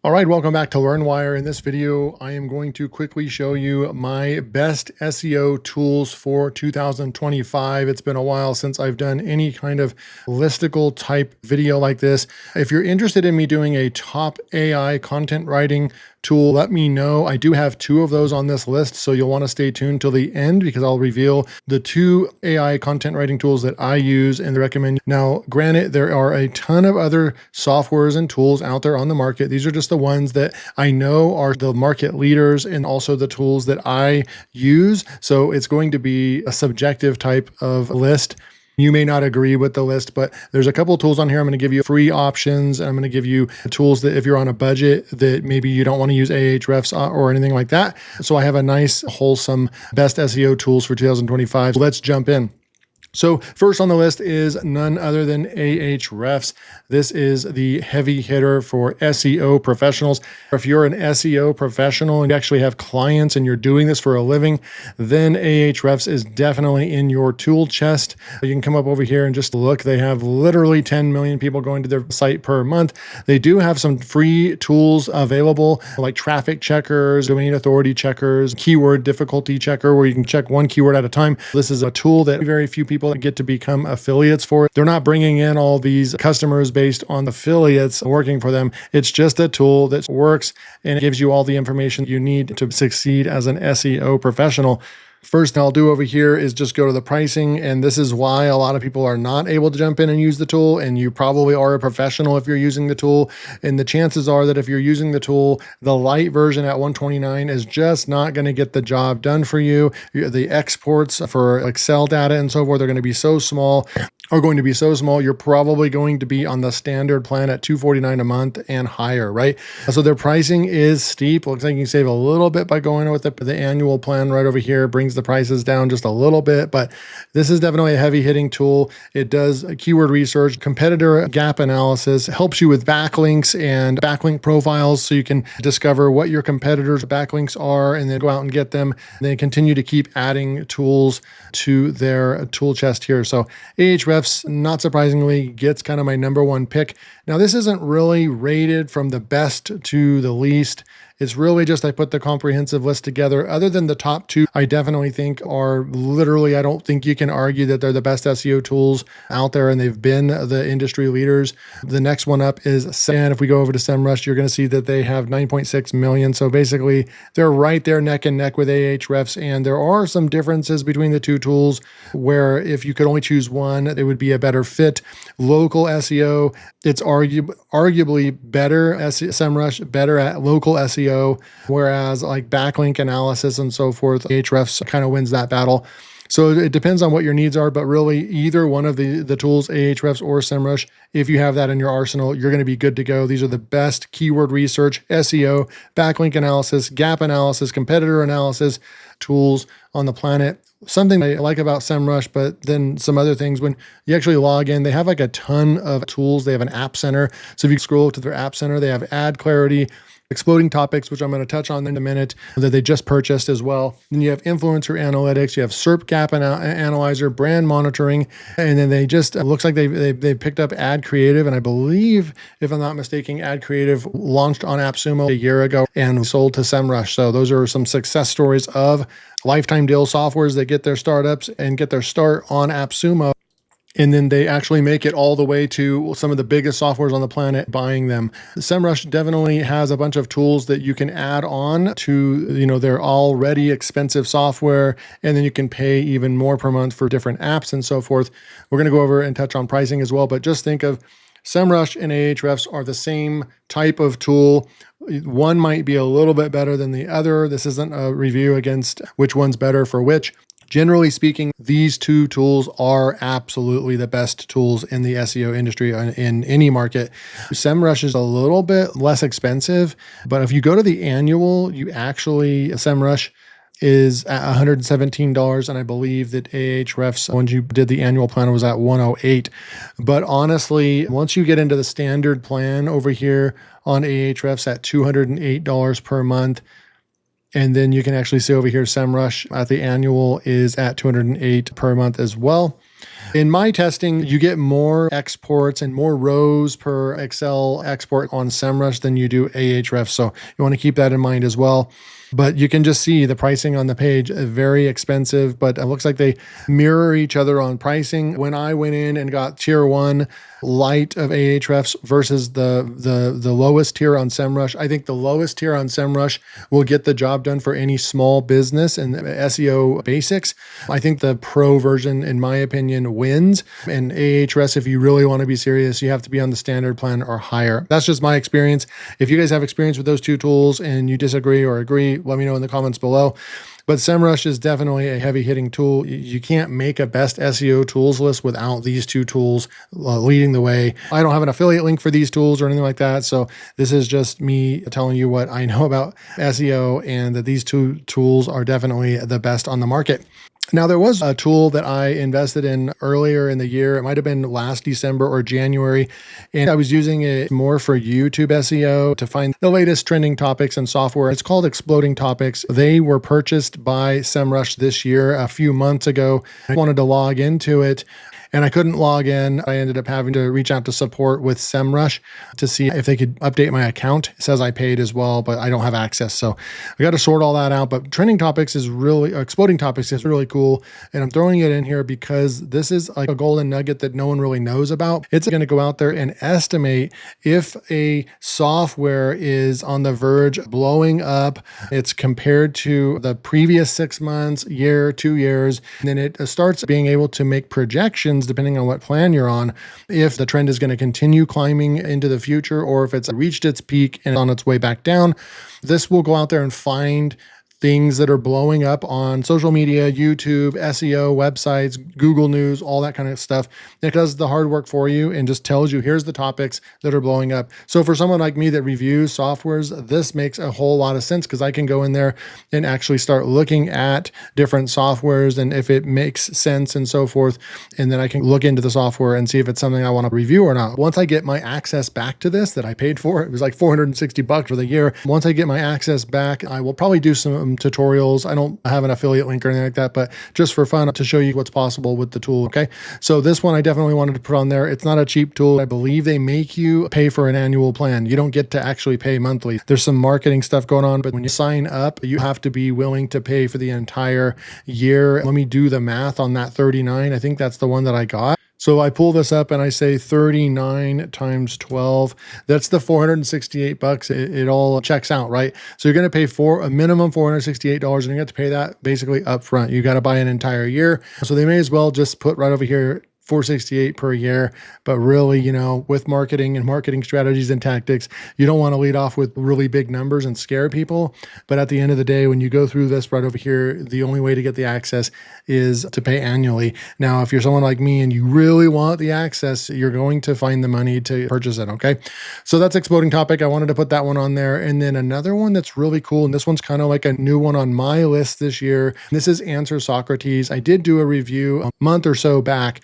All right, welcome back to LearnWire. In this video, I am going to quickly show you my best SEO tools for 2025. It's been a while since I've done any kind of listicle type video like this. If you're interested in me doing a top AI content writing tool, let me know. I do have two of those on this list, so you'll want to stay tuned till the end because I'll reveal the two AI content writing tools that I use and recommend. Now, granted, there are a ton of other softwares and tools out there on the market. These are just the ones that I know are the market leaders and also the tools that I use. So it's going to be a subjective type of list. You may not agree with the list, but there's a couple of tools on here. I'm going to give you free options. I'm going to give you tools that if you're on a budget that maybe you don't want to use Ahrefs or anything like that. So I have a nice, wholesome best SEO tools for 2025. Let's jump in. So first on the list is none other than Ahrefs. This is the heavy hitter for SEO professionals. If you're an SEO professional and you actually have clients and you're doing this for a living, then Ahrefs is definitely in your tool chest. You can come up over here and just look. They have literally 10 million people going to their site per month. They do have some free tools available like traffic checkers, domain authority checkers, keyword difficulty checker, where you can check one keyword at a time. This is a tool that very few people get to become affiliates for. They're not bringing in all these customers based on affiliates working for them. It's just a tool that works and it gives you all the information you need to succeed as an SEO professional. First thing I'll do over here is just go to the pricing, and this is why a lot of people are not able to jump in and use the tool, and you probably are a professional if you're using the tool, and the chances are that if you're using the tool, the light version at $129 is just not going to get the job done for you. The exports for Excel data and so forth are going to be so small, you're probably going to be on the standard plan at $249 a month and higher, right? So their pricing is steep. Looks like you can save a little bit by going with the annual plan right over here. Brings the prices down just a little bit, but this is definitely a heavy hitting tool. It does keyword research, competitor gap analysis, helps you with backlinks and backlink profiles so you can discover what your competitors' backlinks are and then go out and get them. And they continue to keep adding tools to their tool chest here. So Ahrefs, not surprisingly, gets kind of my number one pick. Now, this isn't really rated from the best to the least. It's really just I put the comprehensive list together. Other than the top two, I definitely think are literally, I don't think you can argue that they're the best SEO tools out there, and they've been the industry leaders. The next one up is SEMrush. If we go over to SEMrush, you're going to see that they have 9.6 million. So basically, they're right there neck and neck with Ahrefs, and there are some differences between the two tools where if you could only choose one, it would be a better fit. Local SEO, it's arguably better, SEMrush, better at local SEO. Whereas like backlink analysis and so forth, Ahrefs kind of wins that battle. So it depends on what your needs are, but really either one of the tools, Ahrefs or SEMrush, if you have that in your arsenal, you're going to be good to go. These are the best keyword research, SEO, backlink analysis, gap analysis, competitor analysis tools on the planet. Something I like about SEMrush, but then some other things, when you actually log in, they have like a ton of tools. They have an app center. So if you scroll to their app center, they have ad clarity, exploding topics, which I'm going to touch on in a minute, that they just purchased as well. Then you have influencer analytics, you have SERP gap analyzer, brand monitoring, and then they just, it looks like they picked up Ad Creative, and I believe, if I'm not mistaken, Ad Creative launched on AppSumo a year ago and sold to SEMrush. So those are some success stories of lifetime deal softwares that get their startups and get their start on AppSumo. And then they actually make it all the way to some of the biggest softwares on the planet buying them. SEMrush definitely has a bunch of tools that you can add on to, their already expensive software, and then you can pay even more per month for different apps and so forth. We're going to go over and touch on pricing as well, but just think of SEMrush and Ahrefs are the same type of tool. One might be a little bit better than the other. This isn't a review against which one's better for which. Generally speaking, these two tools are absolutely the best tools in the SEO industry in any market. SEMrush is a little bit less expensive, but if you go to the annual, SEMrush is at $117, and I believe that Ahrefs, when you did the annual plan, was at $108. But honestly, once you get into the standard plan over here on Ahrefs at $208 per month, and then you can actually see over here, SEMrush at the annual is at $208 per month as well. In my testing, you get more exports and more rows per Excel export on SEMrush than you do Ahrefs. So you want to keep that in mind as well. But you can just see the pricing on the page, very expensive, but it looks like they mirror each other on pricing. When I went in and got tier 1 light of Ahrefs versus the lowest tier on SEMrush, I think the lowest tier on SEMrush will get the job done for any small business and SEO basics. I think the pro version, in my opinion, wins. And Ahrefs, if you really want to be serious, you have to be on the standard plan or higher. That's just my experience. If you guys have experience with those two tools and you disagree or agree, let me know in the comments below. But SEMrush is definitely a heavy hitting tool. You can't make a best SEO tools list without these two tools leading the way. I don't have an affiliate link for these tools or anything like that. So this is just me telling you what I know about SEO, and that these two tools are definitely the best on the market. Now, there was a tool that I invested in earlier in the year. It might have been last December or January, and I was using it more for YouTube SEO to find the latest trending topics and software. It's called Exploding Topics. They were purchased by SEMrush this year, a few months ago. I wanted to log into it, and I couldn't log in. I ended up having to reach out to support with SEMrush to see if they could update my account. It says I paid as well, but I don't have access. So I got to sort all that out. But Exploding Topics is really cool. And I'm throwing it in here because this is like a golden nugget that no one really knows about. It's going to go out there and estimate if a software is on the verge of blowing up. It's compared to the previous 6 months, year, 2 years. And then it starts being able to make projections depending on what plan you're on, if the trend is going to continue climbing into the future or if it's reached its peak and on its way back down. This will go out there and find things that are blowing up on social media, YouTube, SEO, websites, Google News, all that kind of stuff. It does the hard work for you and just tells you, here's the topics that are blowing up. So for someone like me that reviews softwares, this makes a whole lot of sense because I can go in there and actually start looking at different softwares and if it makes sense and so forth. And then I can look into the software and see if it's something I want to review or not. Once I get my access back to this that I paid for, it was like $460 for the year. Once I get my access back, I will probably do some tutorials. I don't have an affiliate link or anything like that, but just for fun to show you what's possible with the tool. Okay. So this one I definitely wanted to put on there. It's not a cheap tool. I believe they make you pay for an annual plan. You don't get to actually pay monthly. There's some marketing stuff going on, but when you sign up, you have to be willing to pay for the entire year. Let me do the math on that 39. I think that's the one that I got. So I pull this up and I say 39 times 12. That's the $468. It all checks out, right? So you're going to pay for a minimum $468 and you have to pay that basically up front. You got to buy an entire year. So they may as well just put right over here $468 per year. But really, you know, with marketing and marketing strategies and tactics, you don't want to lead off with really big numbers and scare people. But at the end of the day, when you go through this right over here, the only way to get the access is to pay annually. Now, if you're someone like me and you really want the access, you're going to find the money to purchase it. Okay. So that's Exploding Topic. I wanted to put that one on there. And then another one that's really cool. And this one's kind of like a new one on my list this year. This is Answer Socrates. I did do a review a month or so back,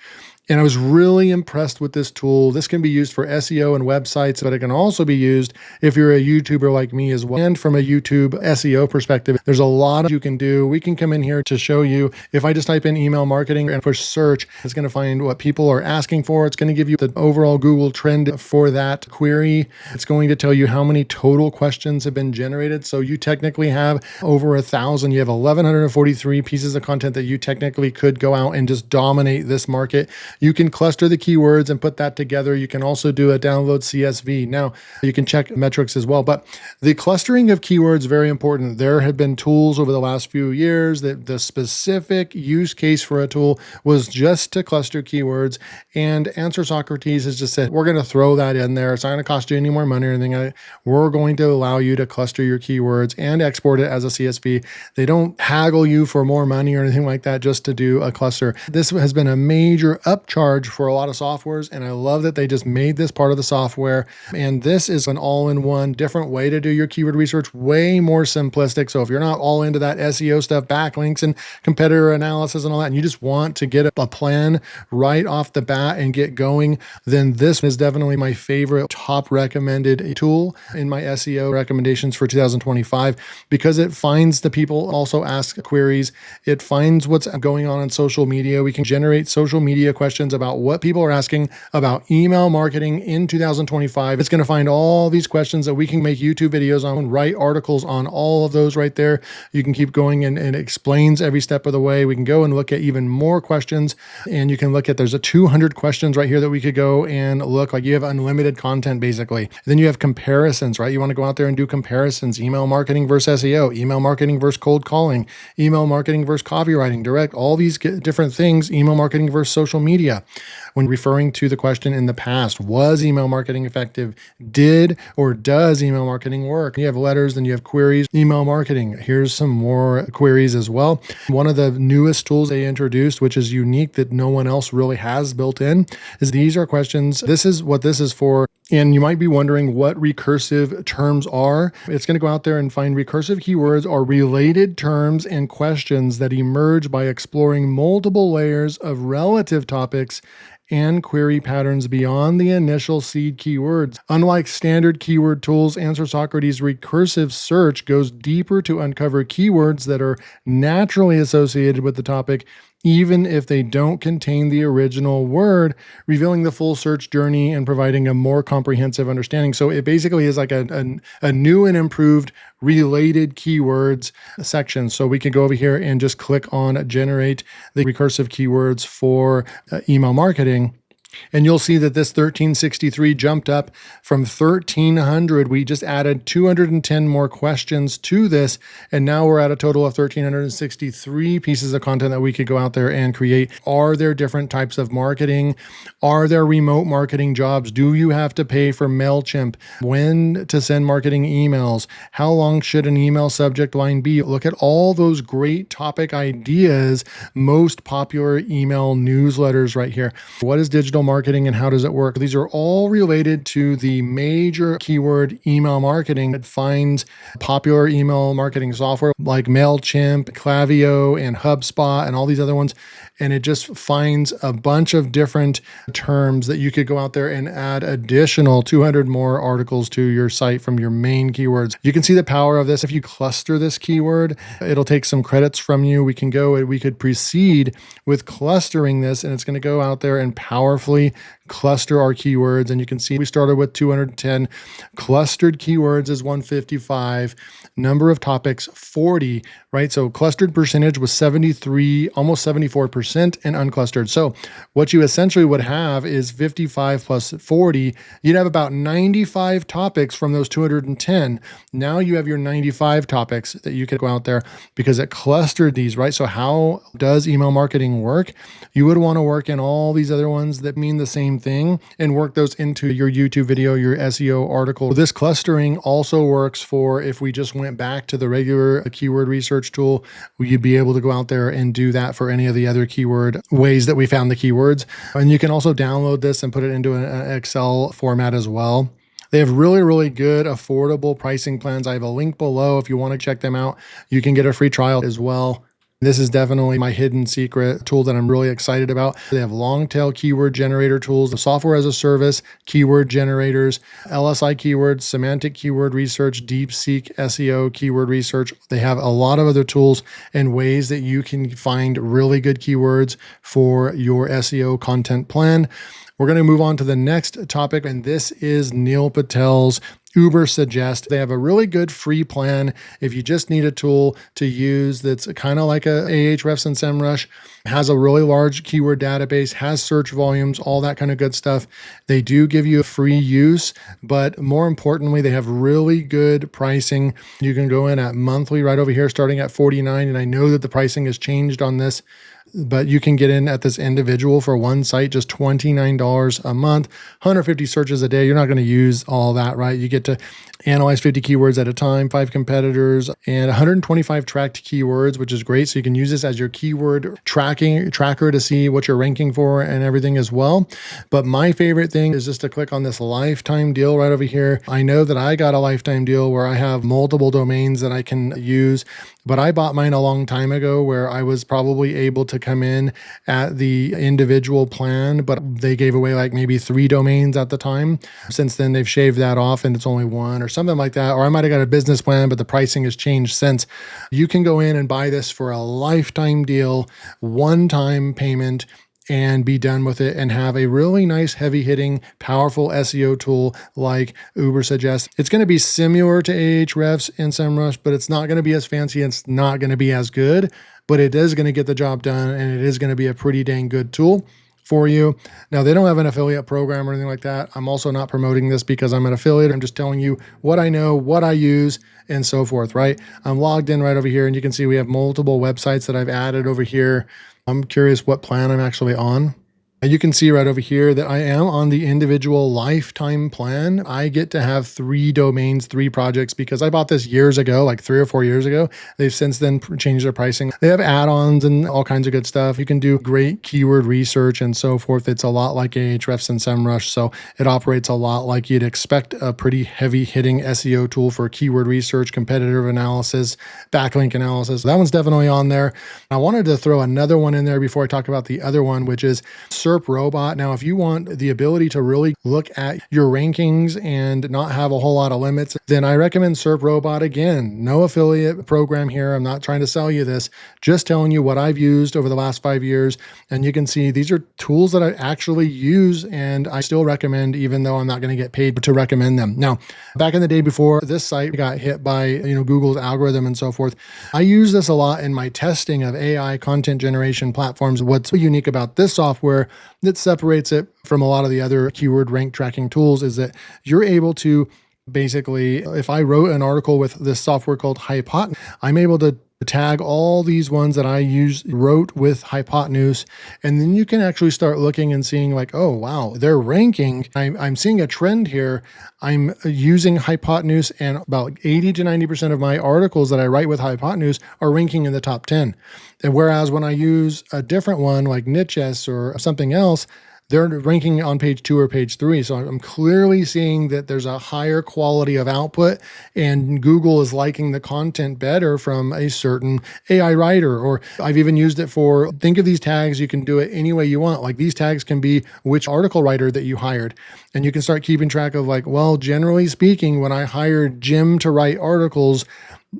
and I was really impressed with this tool. This can be used for SEO and websites, but it can also be used if you're a YouTuber like me as well. And from a YouTube SEO perspective, there's a lot you can do. We can come in here to show you. If I just type in email marketing and push search, it's going to find what people are asking for. It's going to give you the overall Google trend for that query. It's going to tell you how many total questions have been generated. So you technically have over 1,000. You have 1,143 pieces of content that you technically could go out and just dominate this market. You can cluster the keywords and put that together. You can also do a download CSV. Now, you can check metrics as well, but the clustering of keywords, very important. There have been tools over the last few years that the specific use case for a tool was just to cluster keywords, and Answer Socrates has just said, we're going to throw that in there. It's not going to cost you any more money or anything. We're going to allow you to cluster your keywords and export it as a CSV. They don't haggle you for more money or anything like that just to do a cluster. This has been a major uptrend charge for a lot of softwares, and I love that they just made this part of the software. And this is an all-in-one different way to do your keyword research, way more simplistic. So if you're not all into that SEO stuff, backlinks and competitor analysis and all that, and you just want to get a plan right off the bat and get going, then this is definitely my favorite top recommended tool in my SEO recommendations for 2025, because it finds the people also ask queries. It finds what's going on social media. We can generate social media questions about what people are asking about email marketing in 2025. It's going to find all these questions that we can make YouTube videos on, write articles on all of those right there. You can keep going, and it explains every step of the way. We can go and look at even more questions, and you can look at, there's a 200 questions right here that we could go and look. Like, you have unlimited content basically. Then you have comparisons, right? You want to go out there and do comparisons, email marketing versus SEO, email marketing versus cold calling, email marketing versus copywriting, direct, all these different things, email marketing versus social media. When referring to the question in the past, was email marketing effective? Did or does email marketing work? You have letters, then you have queries, email marketing. Here's some more queries as well. One of the newest tools they introduced, which is unique that no one else really has built in, is these are questions. This is what this is for. And you might be wondering what recursive terms are. It's going to go out there and find recursive keywords or related terms and questions that emerge by exploring multiple layers of relative topics and query patterns beyond the initial seed keywords. Unlike standard keyword tools, Answer Socrates recursive search goes deeper to uncover keywords that are naturally associated with the topic, even if they don't contain the original word, revealing the full search journey and providing a more comprehensive understanding. So it basically is like a new and improved related keywords section. So we can go over here and just click on generate the recursive keywords for email marketing. And you'll see that this 1363 jumped up from 1300. We just added 210 more questions to this. And now we're at a total of 1363 pieces of content that we could go out there and create. Are there different types of marketing? Are there remote marketing jobs? Do you have to pay for MailChimp? When to send marketing emails? How long should an email subject line be? Look at all those great topic ideas, most popular email newsletters right here. What is digital marketing and how does it work? These are all related to the major keyword email marketing. It finds popular email marketing software like MailChimp, Klaviyo, and HubSpot, and all these other ones. And it just finds a bunch of different terms that you could go out there and add additional 200 more articles to your site from your main keywords. You can see the power of this. If you cluster this keyword, it'll take some credits from you. We could proceed with clustering this, and it's going to go out there and powerfully cluster our keywords. And you can see we started with 210. Clustered keywords is 155. Number of topics, 40, right? So clustered percentage was 73, almost 74%, and unclustered. So what you essentially would have is 55 plus 40. You'd have about 95 topics from those 210. Now you have your 95 topics that you could go out there because it clustered these, right? So how does email marketing work? You would want to work in all these other ones that mean the same thing and work those into your YouTube video, your SEO article. This clustering also works for if we just went back to the regular keyword research tool, you'd be able to go out there and do that for any of the other keyword ways that we found the keywords. And you can also download this and put it into an Excel format as well. They have really, really good, affordable pricing plans. I have a link below if you want to check them out. You can get a free trial as well. This is definitely my hidden secret tool that I'm really excited about. They have long tail keyword generator tools, the software as a service, keyword generators, LSI keywords, semantic keyword research, DeepSeek SEO keyword research. They have a lot of other tools and ways that you can find really good keywords for your SEO content plan. We're going to move on to the next topic, and this is Neil Patel's Ubersuggest. They have a really good free plan if you just need a tool to use that's kind of like a Ahrefs and SEMrush, has a really large keyword database, has search volumes, all that kind of good stuff. They do give you a free use, but more importantly, they have really good pricing. You can go in at monthly right over here starting at $49, and I know that the pricing has changed on this. but you can get in at this individual for one site, just $29 a month, 150 searches a day. You're not going to use all that, right? You get to analyze 50 keywords at a time, 5 competitors, and 125 tracked keywords, which is great. So you can use this as your keyword tracker to see what you're ranking for and everything as well. But my favorite thing is just to click on this lifetime deal right over here. I know that I got a lifetime deal where I have multiple domains that I can use, but I bought mine a long time ago where I was probably able to come in at the individual plan, but they gave away like maybe 3 domains at the time. Since then, they've shaved that off and it's only 1 or something like that. Or I might have got a business plan, but the pricing has changed since. You can go in and buy this for a lifetime deal, one-time payment, and be done with it and have a really nice, heavy-hitting, powerful SEO tool like Ubersuggest. It's going to be similar to Ahrefs and SEMrush, but it's not going to be as fancy and it's not going to be as good, but it is going to get the job done and it is going to be a pretty dang good tool for you. Now, they don't have an affiliate program or anything like that. I'm also not promoting this because I'm an affiliate. I'm just telling you what I know, what I use, and so forth, right? I'm logged in right over here, and you can see we have multiple websites that I've added over here. I'm curious what plan I'm actually on. And you can see right over here that I am on the individual lifetime plan. I get to have 3 domains, 3 projects because I bought this years ago, like 3 or 4 years ago. They've since then changed their pricing. They have add-ons and all kinds of good stuff. You can do great keyword research and so forth. It's a lot like Ahrefs and SEMrush, so it operates a lot like you'd expect a pretty heavy-hitting SEO tool for keyword research, competitive analysis, backlink analysis. That one's definitely on there. I wanted to throw another one in there before I talk about the other one, which is SERP Robot. Now, if you want the ability to really look at your rankings and not have a whole lot of limits, then I recommend SERP Robot. Again, no affiliate program here. I'm not trying to sell you this, just telling you what I've used over the last 5 years. And you can see these are tools that I actually use and I still recommend, even though I'm not going to get paid to recommend them. Now, back in the day before this site got hit by Google's algorithm and so forth, I use this a lot in my testing of AI content generation platforms. What's unique about this software that separates it from a lot of the other keyword rank tracking tools is that you're able to basically, if I wrote an article with this software called Hypotenuse, I'm able to tag all these ones that I wrote with Hypotenuse, and then you can actually start looking and seeing like, oh, wow, they're ranking. I'm seeing a trend here. I'm using Hypotenuse, and about 80 to 90% of my articles that I write with Hypotenuse are ranking in the top 10. And whereas when I use a different one like Niches or something else, they're ranking on page 2 or page 3. So I'm clearly seeing that there's a higher quality of output and Google is liking the content better from a certain AI writer. Or I've even used it for, think of these tags, you can do it any way you want. Like these tags can be which article writer that you hired. And you can start keeping track of like, well, generally speaking, when I hired Jim to write articles,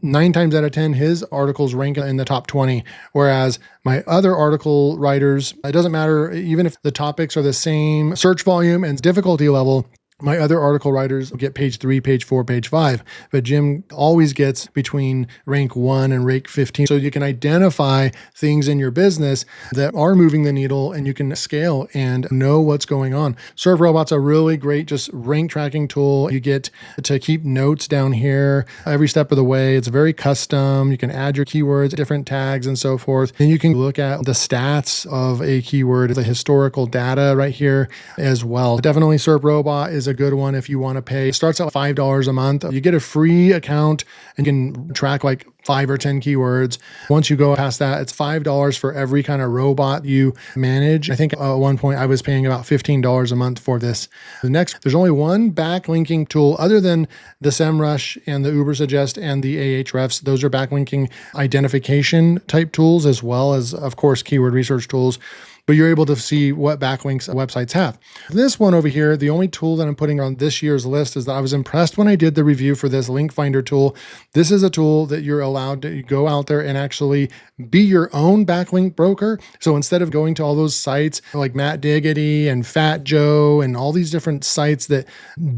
9 times out of 10, his articles rank in the top 20. Whereas my other article writers, it doesn't matter, even if the topics are the same search volume and difficulty level, my other article writers get page 3, page 4, page 5, but Jim always gets between rank 1 and rank 15. So you can identify things in your business that are moving the needle and you can scale and know what's going on. SERP Robot's a really great just rank tracking tool. You get to keep notes down here every step of the way. It's very custom. You can add your keywords, different tags and so forth. And you can look at the stats of a keyword, the historical data right here as well. Definitely SERP Robot is a good one if you want to pay. It starts at $5 a month. You get a free account and you can track like 5 or 10 keywords. Once you go past that, it's $5 for every kind of robot you manage. I think at one point I was paying about $15 a month for this. There's only one backlinking tool other than the SEMrush and the Ubersuggest and the Ahrefs. Those are backlinking identification type tools as well as, of course, keyword research tools. But you're able to see what backlinks websites have. This one over here, the only tool that I'm putting on this year's list is that I was impressed when I did the review for this link finder tool. This is a tool that you're allowed to go out there and actually be your own backlink broker. So instead of going to all those sites like Matt Diggity and Fat Joe and all these different sites that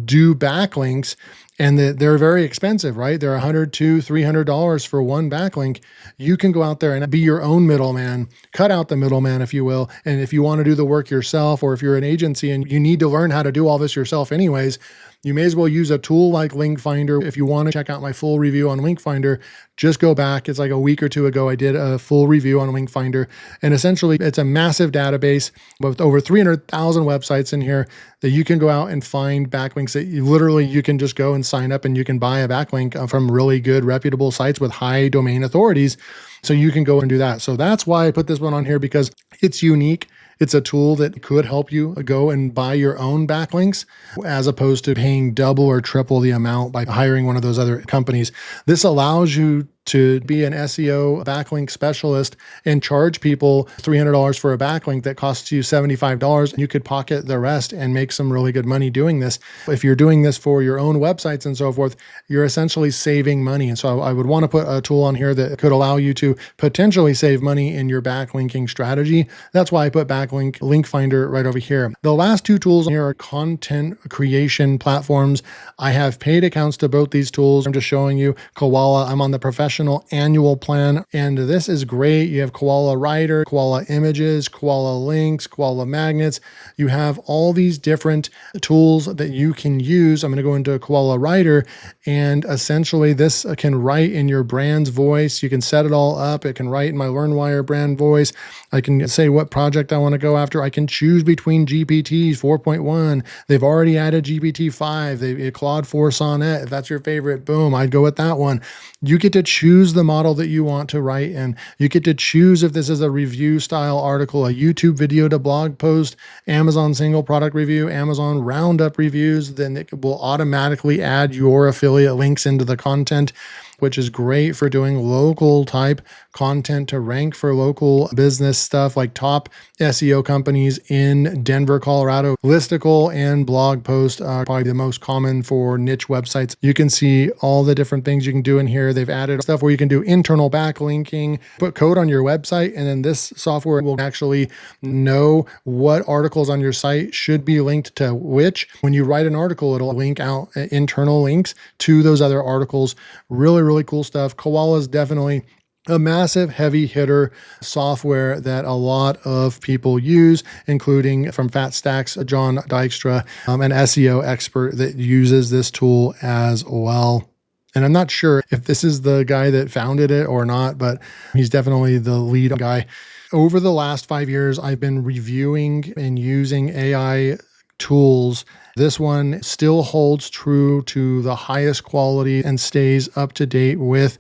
do backlinks, and they're very expensive, right? They're $100 to $300 for one backlink. You can go out there and be your own middleman, cut out the middleman, if you will. And if you want to do the work yourself, or if you're an agency and you need to learn how to do all this yourself anyways, you may as well use a tool like Link Finder. If you want to check out my full review on Link Finder, just go back. It's like a week or two ago, I did a full review on Link Finder. And essentially, it's a massive database with over 300,000 websites in here that you can go out and find backlinks that you can just go and sign up and you can buy a backlink from really good, reputable sites with high domain authorities. So you can go and do that. So that's why I put this one on here, because it's unique. It's a tool that could help you go and buy your own backlinks as opposed to paying double or triple the amount by hiring one of those other companies. This allows you to be an SEO backlink specialist and charge people $300 for a backlink that costs you $75, and you could pocket the rest and make some really good money doing this. If you're doing this for your own websites and so forth, you're essentially saving money. And so I would want to put a tool on here that could allow you to potentially save money in your backlinking strategy. That's why I put Backlink Link Finder right over here. The last two tools here are content creation platforms. I have paid accounts to both these tools. I'm just showing you Koala. I'm on the professional annual plan, and this is great. You have Koala Writer, Koala Images, Koala Links, Koala Magnets. You have all these different tools that you can use. I'm going to go into Koala Writer, and essentially this can write in your brand's voice. You can set it all up. It can write in my LearnWire brand voice. I can say what project I want to go after. I can choose between GPTs 4.1. They've already added GPT-5. Claude 4 Sonnet. If that's your favorite, boom, I'd go with that one. You get to choose the model that you want to write, and you get to choose if this is a review style article, a YouTube video to blog post, Amazon single product review, Amazon roundup reviews. Then it will automatically add your affiliate links into the content, which is great for doing local type content to rank for local business stuff like top SEO companies in Denver, Colorado. Listicle and blog post are probably the most common for niche websites. You can see all the different things you can do in here. They've added stuff where you can do internal backlinking, put code on your website, and then this software will actually know what articles on your site should be linked to which. When you write an article, it'll link out internal links to those other articles. Really cool stuff. Koala is definitely a massive heavy hitter software that a lot of people use, including from Fat Stacks, John Dykstra, an SEO expert that uses this tool as well. And I'm not sure if this is the guy that founded it or not, but he's definitely the lead guy. Over the last 5 years, I've been reviewing and using AI tools. This one still holds true to the highest quality and stays up to date with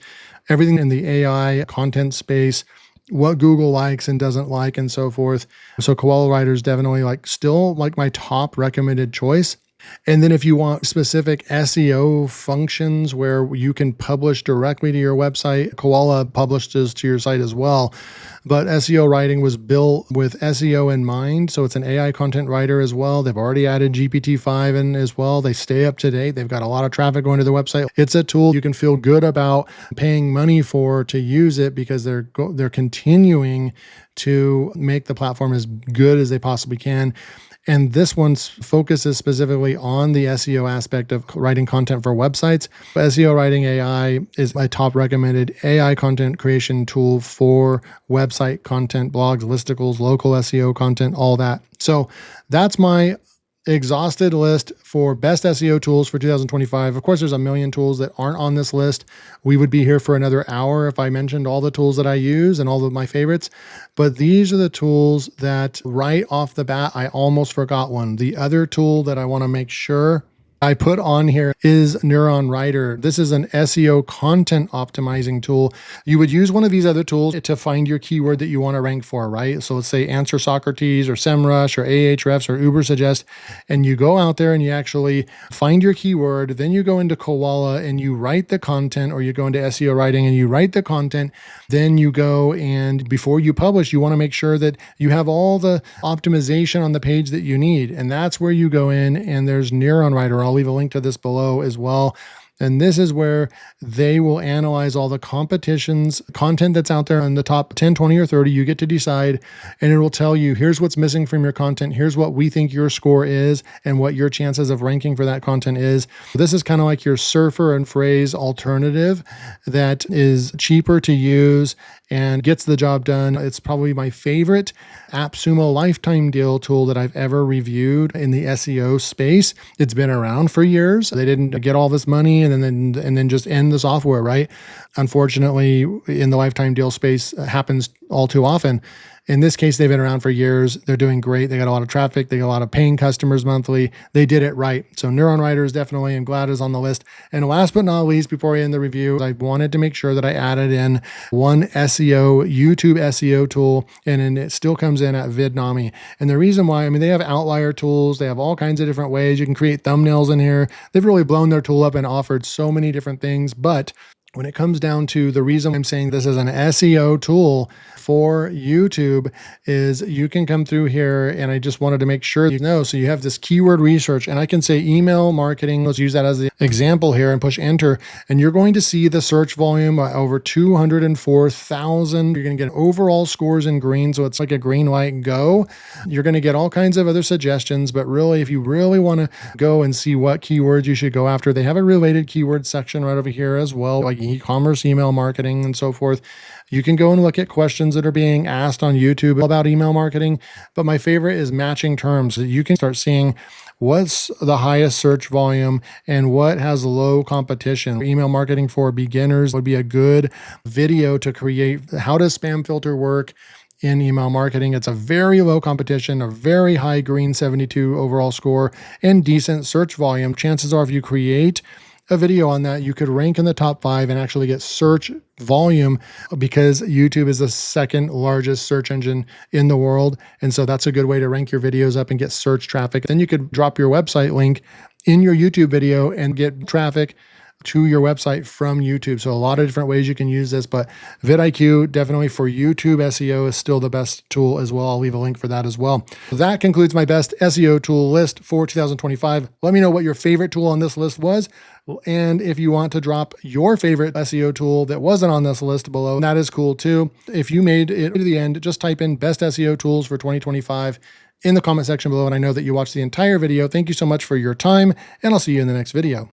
everything in the AI content space, what Google likes and doesn't like, and so forth. So Koala Writer is definitely still my top recommended choice. And then if you want specific SEO functions where you can publish directly to your website, Koala publishes to your site as well. But SEO writing was built with SEO in mind. So it's an AI content writer as well. They've already added GPT-5 in as well. They stay up to date. They've got a lot of traffic going to their website. It's a tool you can feel good about paying money for to use it, because they're continuing to make the platform as good as they possibly can. And this one focuses specifically on the SEO aspect of writing content for websites. SEO Writing AI is my top recommended AI content creation tool for website content, blogs, listicles, local SEO content, all that. So that's my exhausted list for best SEO tools for 2025. Of course, there's a million tools that aren't on this list. We would be here for another hour if I mentioned all the tools that I use and all of my favorites. But these are the tools that right off the bat, I almost forgot one. The other tool that I want to make sure I put on here is Neuron Writer. This is an SEO content optimizing tool. You would use one of these other tools to find your keyword that you want to rank for, right? So let's say answer Socrates or SEMrush or Ahrefs or Ubersuggest, and you go out there and you actually find your keyword. Then you go into Koala and you write the content, or you go into SEO writing and you write the content. Then you go, and before you publish, you want to make sure that you have all the optimization on the page that you need. And that's where you go in, and there's Neuron Writer. I'll leave a link to this below as well. And this is where they will analyze all the competition's content that's out there in the top 10, 20, or 30. You get to decide, and it will tell you, here's what's missing from your content. Here's what we think your score is and what your chances of ranking for that content is. This is kind of like your surfer and phrase alternative that is cheaper to use and gets the job done. It's probably my favorite AppSumo lifetime deal tool that I've ever reviewed in the SEO space. It's been around for years. They didn't get all this money and then just end the software, right? Unfortunately, in the lifetime deal space, happens all too often. In this case, they've been around for years. They're doing great. They got a lot of traffic. They got a lot of paying customers monthly. They did it right. So Neuron Writers definitely, I'm glad is on the list. And last but not least, before I end the review, I wanted to make sure that I added in one YouTube SEO tool, and it still comes in at Vidnami. And the reason why, they have outlier tools. They have all kinds of different ways. You can create thumbnails in here. They've really blown their tool up and offered so many different things. But when it comes down to the reason I'm saying this is an SEO tool for YouTube is you can come through here, and I just wanted to make sure you know. So you have this keyword research, and I can say email marketing. Let's use that as the example here and push enter. And you're going to see the search volume over 204,000. You're going to get overall scores in green. So it's like a green light go. You're going to get all kinds of other suggestions, but really, if you really want to go and see what keywords you should go after, they have a related keyword section right over here as well, like e-commerce, email marketing, and so forth. You can go and look at questions that are being asked on YouTube about email marketing. But my favorite is matching terms. You can start seeing what's the highest search volume and what has low competition. Email marketing for beginners would be a good video to create. How does spam filter work in email marketing? It's a very low competition, a very high green 72 overall score, and decent search volume. Chances are if you create a video on that, you could rank in the top 5 and actually get search volume, because YouTube is the second largest search engine in the world. And so that's a good way to rank your videos up and get search traffic. Then you could drop your website link in your YouTube video and get traffic to your website from YouTube. So a lot of different ways you can use this, but VidIQ definitely for YouTube SEO is still the best tool as well. I'll leave a link for that as well. That concludes my best SEO tool list for 2025. Let me know what your favorite tool on this list was. And if you want to drop your favorite SEO tool that wasn't on this list below, that is cool too. If you made it to the end, just type in best SEO tools for 2025 in the comment section below. And I know that you watched the entire video. Thank you so much for your time, and I'll see you in the next video.